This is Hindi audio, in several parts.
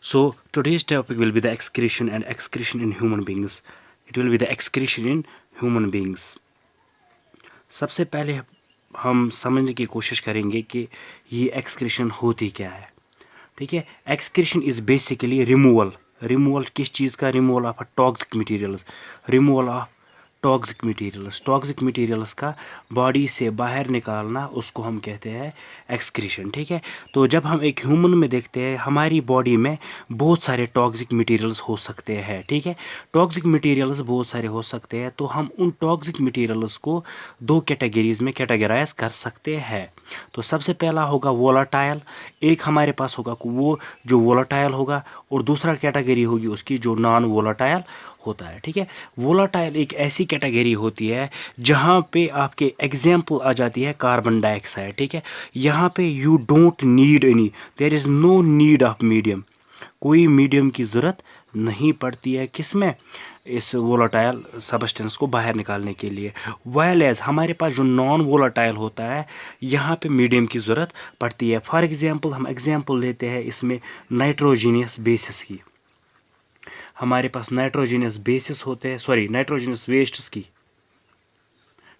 So today's topic will be the excretion and excretion in human beings. It will be the excretion in human beings. सबसे पहले हम समझने की कोशिश करेंगे कि ये एक्सक्रीशन होती क्या है. ठीक है. एक्सक्रीशन इज़ बेसिकली रिमूवल किस चीज़ का? Removal of toxic materials. Removal of toxic materials का बॉडी से बाहर निकालना, उसको हम कहते हैं एक्सक्रीशन. ठीक है. तो जब हम एक ह्यूमन में देखते हैं, हमारी बॉडी में बहुत सारे टॉक्सिक मटेरियल्स हो सकते हैं. ठीक है. टॉक्सिक मटेरियल्स बहुत सारे हो सकते हैं, तो हम उन टॉक्सिक मटेरियल्स को दो कैटेगरीज में कैटेगराइज कर सकते हैं. तो सबसे पहला होगा वोलाटाइल. एक हमारे पास होगा वो जो वोलाटाइल होगा, और दूसरा कैटेगरी होगी उसकी जो नॉन वोलाटाइल होता है. ठीक है. वोलाटाइल एक ऐसी कैटेगरी होती है जहाँ पे आपके एग्जाम्पल आ जाती है कार्बन डाइऑक्साइड. ठीक है. यहाँ पे you don't need any, there is no need of medium. कोई मीडियम की ज़रूरत नहीं पड़ती है किसमें? इस वोलाटाइल सब्सटेंस को बाहर निकालने के लिए. वाइल एज हमारे पास जो नॉन वोलाटाइल होता है, यहाँ पे मीडियम की ज़रूरत पड़ती है. फॉर एग्जांपल हम एग्जांपल लेते हैं इसमें नाइट्रोजीनियस बेसिस की. हमारे पास नाइट्रोजीनियस बेसिस होते हैं, सॉरी नाइट्रोजीनियस वेस्ट्स की.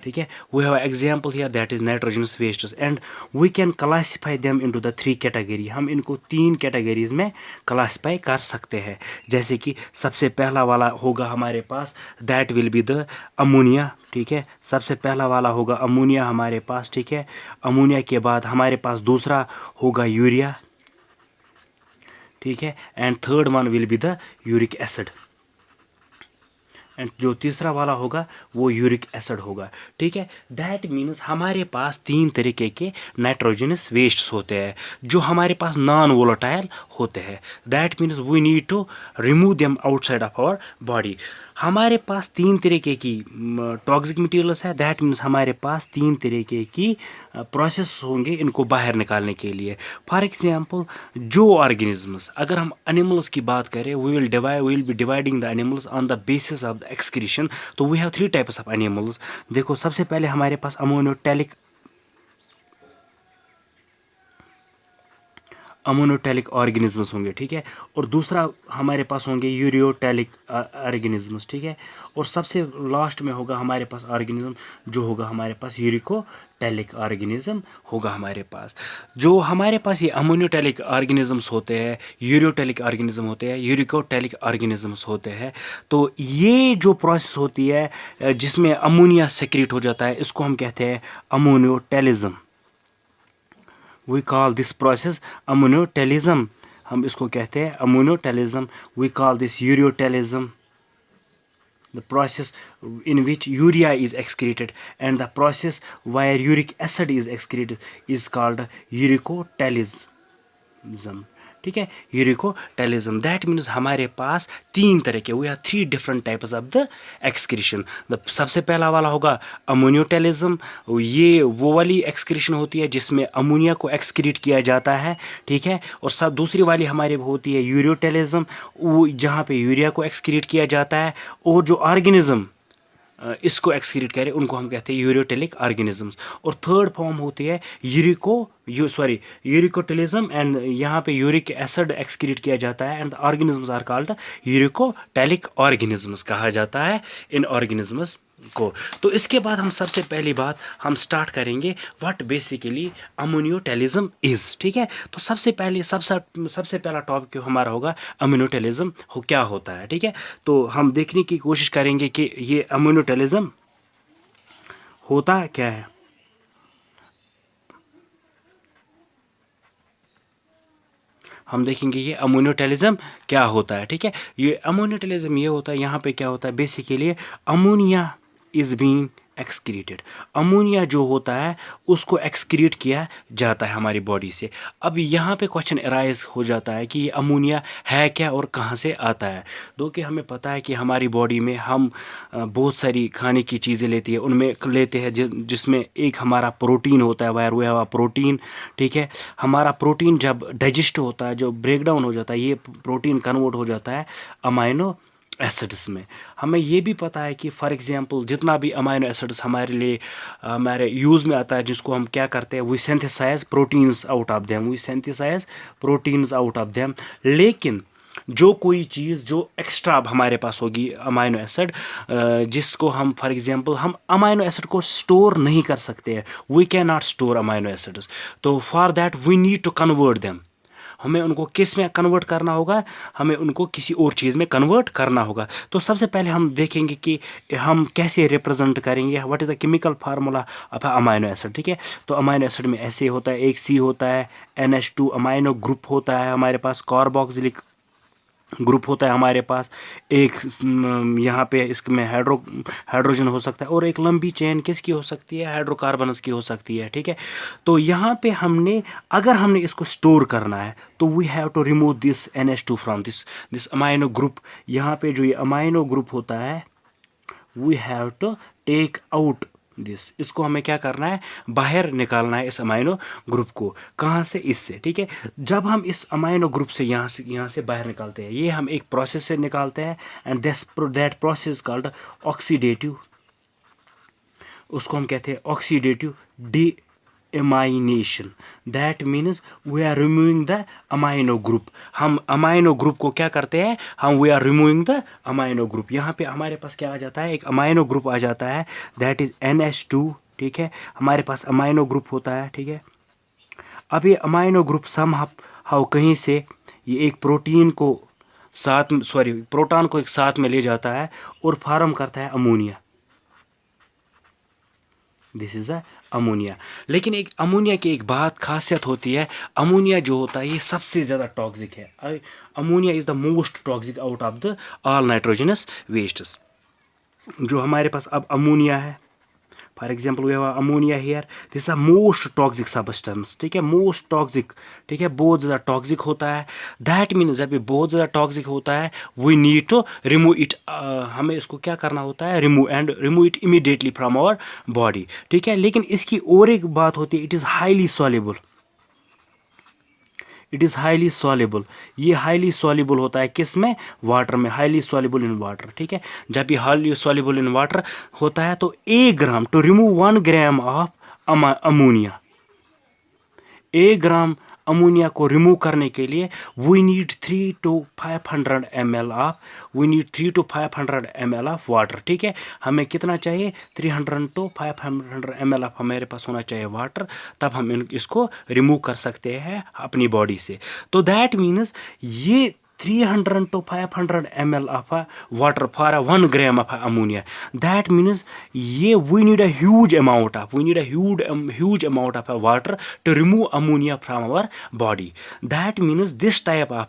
ठीक है. We have example here that is nitrogenous wastes and we can classify them into the 3 category. हम इनको 3 कैटेगरीज में क्लासीफाई कर सकते हैं. जैसे कि सबसे पहला वाला होगा हमारे पास, that will be the ammonia. ठीक है. सबसे पहला वाला होगा अमोनिया हमारे पास. ठीक है. अमोनिया के बाद हमारे पास दूसरा होगा यूरिया. ठीक है. And third one will be the uric acid. And जो तीसरा वाला होगा वो यूरिक एसिड होगा. ठीक है. दैट मीन्स हमारे पास 3 तरीके के नाइट्रोजनस वेस्ट्स होते हैं जो हमारे पास नॉन वोलेटाइल होते हैं. That means we need to remove them outside of our body. हमारे पास 3 तरीके की टॉक्सिक मटेरियल्स है. दैट मीन्स हमारे पास 3 तरीके की प्रोसेस होंगे इनको बाहर निकालने के लिए. फॉर एग्जांपल जो ऑर्गेनिजम्स, अगर हम एनिमल्स की बात करें, we will be dividing the animals on the basis of the excretion. तो we have 3 types of animals. देखो सबसे पहले हमारे पास अमोनोटैलिक ऑर्गेनिजम्स होंगे. ठीक है. और दूसरा हमारे पास होंगे यूरियोटैलिक ऑर्गेनिजम्स. ठीक है. और सबसे लास्ट में होगा हमारे पास ऑर्गेनिज्म जो होगा हमारे पास यूरिकोटैलिक ऑर्गेनिज्म होगा हमारे पास. जो हमारे पास ये अमोनोटैलिक ऑर्गेनिजम्स होते हैं, यूरियोटैलिक ऑर्गेनिज्म होते हैं, यूरिकोटैलिक ऑर्गेनिजम्स होते हैं, तो ये जो प्रोसेस होती है जिसमें अमोनिया सेक्रेट हो जाता है, इसको हम कहते हैं ammonotelism. We call this process ammonotelism. हम इसको कहते हैं ammonotelism. We call this ureotelism. The process in which urea is excreted and the process where uric acid is excreted is called uricotalism. ठीक है. यूरिकोटैलिज्म. दैट मीन्स हमारे पास 3 तरह के, we have 3 different types of the excretion. सबसे पहला वाला होगा अमोनियोटैलिज्म. ये वो वाली एक्सक्रीशन होती है जिसमें अमोनिया को एक्सक्रीट किया जाता है. ठीक है. और सब दूसरी वाली हमारी होती है यूरियोटैलिज्म, वो जहाँ पे यूरिया को एक्सक्रीट किया जाता है, और जो ऑर्गेनिज्म इसको एक्सक्रीट करे उनको हम कहते हैं यूरियोटैलिक ऑर्गेनिजम्स. और थर्ड फॉर्म होती है यूरिकोटैलिज्म, एंड यहाँ पे यूरिक एसिड एक्सक्रीट किया जाता है and organisms are called uricotelic organisms कहा जाता है इन ऑर्गेनिजम्स को. तो इसके बाद हम सबसे पहली बात हम स्टार्ट करेंगे व्हाट बेसिकली अमोनियोटैलिज्म इज़. ठीक है. तो सबसे पहला टॉपिक हमारा होगा अमोनियोटैलिज्म क्या होता है. ठीक है. तो हम देखने की कोशिश करेंगे कि ये अमोनियोटैलिज्म होता क्या है. हम देखेंगे ये अमोनियोटैलिज्म क्या होता है. ठीक है. ये अमोनियोटैलिज्म ये होता है, यहाँ पे क्या होता है basically, ammonia is being excreted. Ammonia जो होता है उसको एक्सक्रीट किया जाता है हमारी बॉडी से. अब यहाँ पे क्वेश्चन अराइज हो जाता है कि ये अमोनिया है क्या और कहाँ से आता है. दो कि हमें पता है कि हमारी बॉडी में हम बहुत सारी खाने की चीज़ें लेती है, उनमें लेते हैं जिसमें एक हमारा प्रोटीन होता है, वायर वे हवा प्रोटीन. ठीक है. हमारा प्रोटीन जब डाइजेस्ट होता है, जो ब्रेक डाउन हो जाता है, ये प्रोटीन कन्वर्ट हो जाता है अमाइनो एसिड्स में. हमें ये भी पता है कि फॉर एग्जांपल जितना भी अमाइनो एसिड्स हमारे लिए हमारे यूज़ में आता है, जिसको हम क्या करते हैं, we synthesise proteins out of them. लेकिन जो कोई चीज़ जो एक्स्ट्रा अब हमारे पास होगी अमाइनो एसिड, जिसको हम फॉर एग्जांपल हम अमाइनो एसिड को स्टोर नहीं कर सकते हैं, we can not store amino acids, तो for that we need to convert them. हमें उनको किस में कन्वर्ट करना होगा, हमें उनको किसी और चीज़ में कन्वर्ट करना होगा। तो सबसे पहले हम देखेंगे कि हम कैसे रिप्रेजेंट करेंगे, what is the chemical formula of amino acid. ठीक है, तो अमाइनो एसिड में ऐसे होता है, एक सी होता है, NH2 अमाइनो ग्रुप होता है हमारे पास, कार्बोक्सिलिक ग्रुप होता है हमारे पास, एक यहाँ पे इसमें हाइड्रोजन हो सकता है, और एक लंबी चेन किसकी हो सकती है, हाइड्रोकार्बन्स की हो सकती है। ठीक है, तो यहाँ पे अगर हमने इसको स्टोर करना है तो we have to remove this NH2 from this amino group. यहाँ पे जो ये अमाइनो ग्रुप होता है, we have to take out this, इसको हमें क्या करना है, बाहर निकालना है इस अमाइनो ग्रुप को। कहाँ से, इससे। ठीक है, जब हम इस अमाइनो ग्रुप से यहाँ से बाहर निकालते हैं, ये हम एक प्रोसेस से निकालते हैं, and that process called oxidative, उसको हम कहते हैं oxidative deamination. That means we are removing the amino group. हम अमाइनो ग्रुप को क्या करते हैं, we are removing the amino group. यहाँ पे हमारे पास क्या आ जाता है, एक अमाइनो ग्रुप आ जाता है, दैट इज NH2। ठीक है, हमारे पास अमाइनो ग्रुप होता है। ठीक है, अब ये अमाइनो ग्रुप हाउ कहीं से ये एक प्रोटीन को प्रोटॉन को एक साथ में ले जाता है और फॉर्म करता है ammonia. This is the ammonia. लेकिन एक अमोनिया की एक बात खासियत होती है, अमोनिया जो होता है ये सबसे ज़्यादा टॉक्सिक है। Ammonia is the most toxic out of the all nitrogenous wastes. जो हमारे पास अब अमोनिया है, for example we have ammonia here, this is a most toxic substance. ठीक है, मोस्ट टॉक्सिक। ठीक है, बहुत ज़्यादा टॉक्सिक होता है। दैट मीन्स जब ये बहुत ज़्यादा टॉक्सिक होता है, we need to remove it. हमें इसको क्या करना होता है, remove it immediately from our body. ठीक है, लेकिन इसकी और एक बात होती है, it is highly soluble. It is highly soluble. ये हाईली सॉल्युबल होता है किस में, वाटर में, हाईली सॉल्युबल इन वाटर। ठीक है, जब ये हाईली सॉल्युबल इन वाटर होता है तो 1 gram, to remove 1 gram of ammonia, 1 gram ammonia को रिमूव करने के लिए we need 3 to 500 ml of water. ठीक है, हमें कितना चाहिए, 300 to 500 ml ऑफ हमारे पास होना चाहिए वाटर, तब हम इसको रिमूव कर सकते हैं अपनी बॉडी से। तो दैट मीन्स ये 300 to 500 ml of water for 1 gram of ammonia. That means we need a huge amount of water to remove ammonia from our body. That means this type of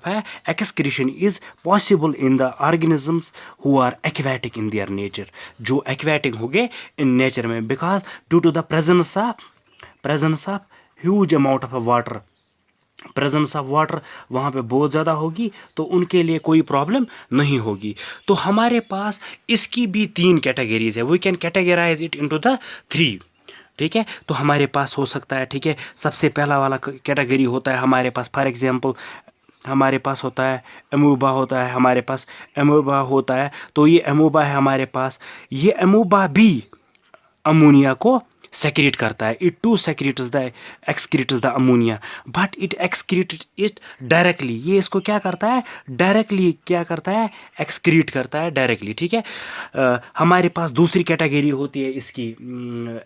excretion is possible in the organisms who are aquatic in their nature. जो aquatic हो गए in nature में, because due to the presence of huge amount of water, presence of water वहाँ पे बहुत ज़्यादा होगी, तो उनके लिए कोई प्रॉब्लम नहीं होगी। तो हमारे पास इसकी भी 3 कैटेगरीज है, we can categorise it into the 3। ठीक है, तो हमारे पास हो सकता है, ठीक है, सबसे पहला वाला कैटेगरी होता है हमारे पास, फॉर एग्जांपल हमारे पास होता है एमोबा होता है, हमारे पास एमोबा होता है। तो ये एमोबा है हमारे पास, ये एमोबा भी अमोनिया को सेक्रेट करता है। It too excretes the ammonia, but it excrete it directly. ये इसको क्या करता है, डायरेक्टली एक्सक्रीट करता है डायरेक्टली। ठीक है, हमारे पास दूसरी कैटेगरी होती है इसकी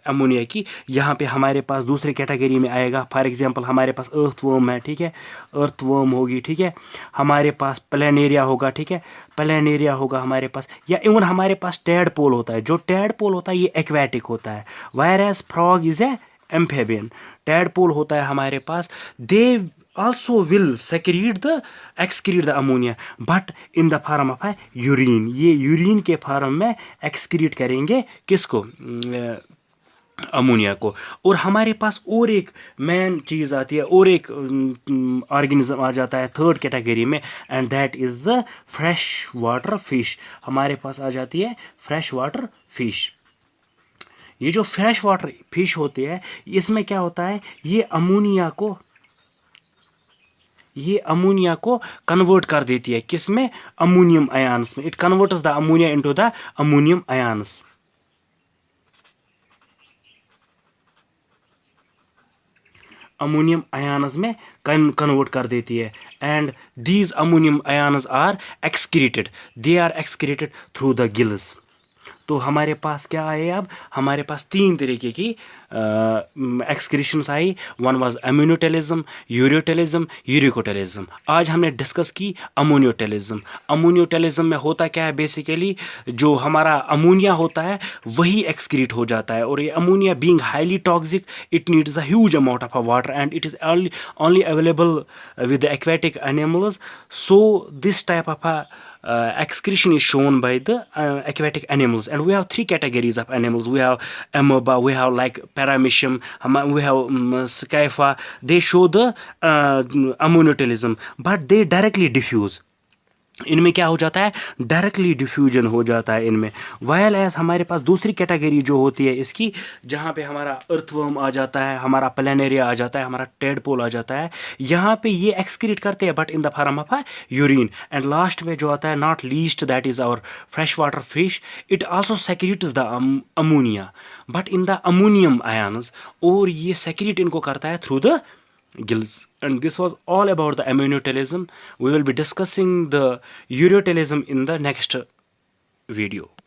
अमोनिया की। यहाँ पे हमारे पास दूसरी कैटेगरी में आएगा, फॉर एग्जांपल हमारे पास अर्थवर्म है। ठीक है, अर्थवर्म होगी। ठीक है, हमारे पास प्लेनेरिया होगा। ठीक है, प्लेनेरिया होगा हमारे पास, या इवन हमारे पास टैडपोल होता है। जो टैडपोल होता है ये एक्वेटिक होता है, whereas frog is a amphibian. Tadpole होता है हमारे पास, they also will excrete the ammonia but in the form of urine. ये यूरिन के फॉर्म में एक्सक्रीट करेंगे किसको, अमोनिया को। और हमारे पास और एक मेन चीज़ आती है, और एक ऑर्गेनिज्म आ जाता है 3rd कैटेगरी में, and that is the fresh water fish. हमारे पास आ जाती है फ्रेश वाटर फिश। ये जो फ्रेश वाटर फिश होती है, इसमें क्या होता है, ये अमोनिया को कन्वर्ट कर देती है किस में, अमोनियम आयंस में। It converts the ammonia into the ammonium ions. Ammonium ions में कन्वर्ट कर देती है, and these ammonium ions are excreted, they are excreted through the gills. तो हमारे पास क्या आए, अब हमारे पास 3 तरीके की एक्सक्रीशंस आई। One was ammonotelism, ureotelism, uricotelism. आज हमने डिस्कस की अमोनियोटेलिज्म। अमोनियोटेलिज्म में होता क्या है, बेसिकली जो हमारा अमोनिया होता है वही एक्सक्रीट हो जाता है, और ये ammonia being highly toxic, it needs a huge amount of water and it is only available with the aquatic animals. So this type of excretion is shown by the aquatic animals, and we have 3 categories of animals. We have amoeba, we have like paramecium, we have scypha. They show the ammoniotalism, but they directly diffuse. इनमें क्या हो जाता है, डायरेक्टली डिफ्यूजन हो जाता है इनमें। वायल एज हमारे पास दूसरी कैटेगरी जो होती है इसकी, जहाँ पे हमारा अर्थवर्म आ जाता है, हमारा प्लेनेरिया आ जाता है, हमारा टेडपोल आ जाता है, यहाँ पे ये एक्सक्रीट करते हैं but in the form of urine. And last में जो आता है, not least, that is our fresh water fish, it also secretes the ammonia but in the ammonium ions, और ये सेक्रीट इनको करता है through the gills. And this was all about the ammoniotalism. We will be discussing the uriotelism in the next video.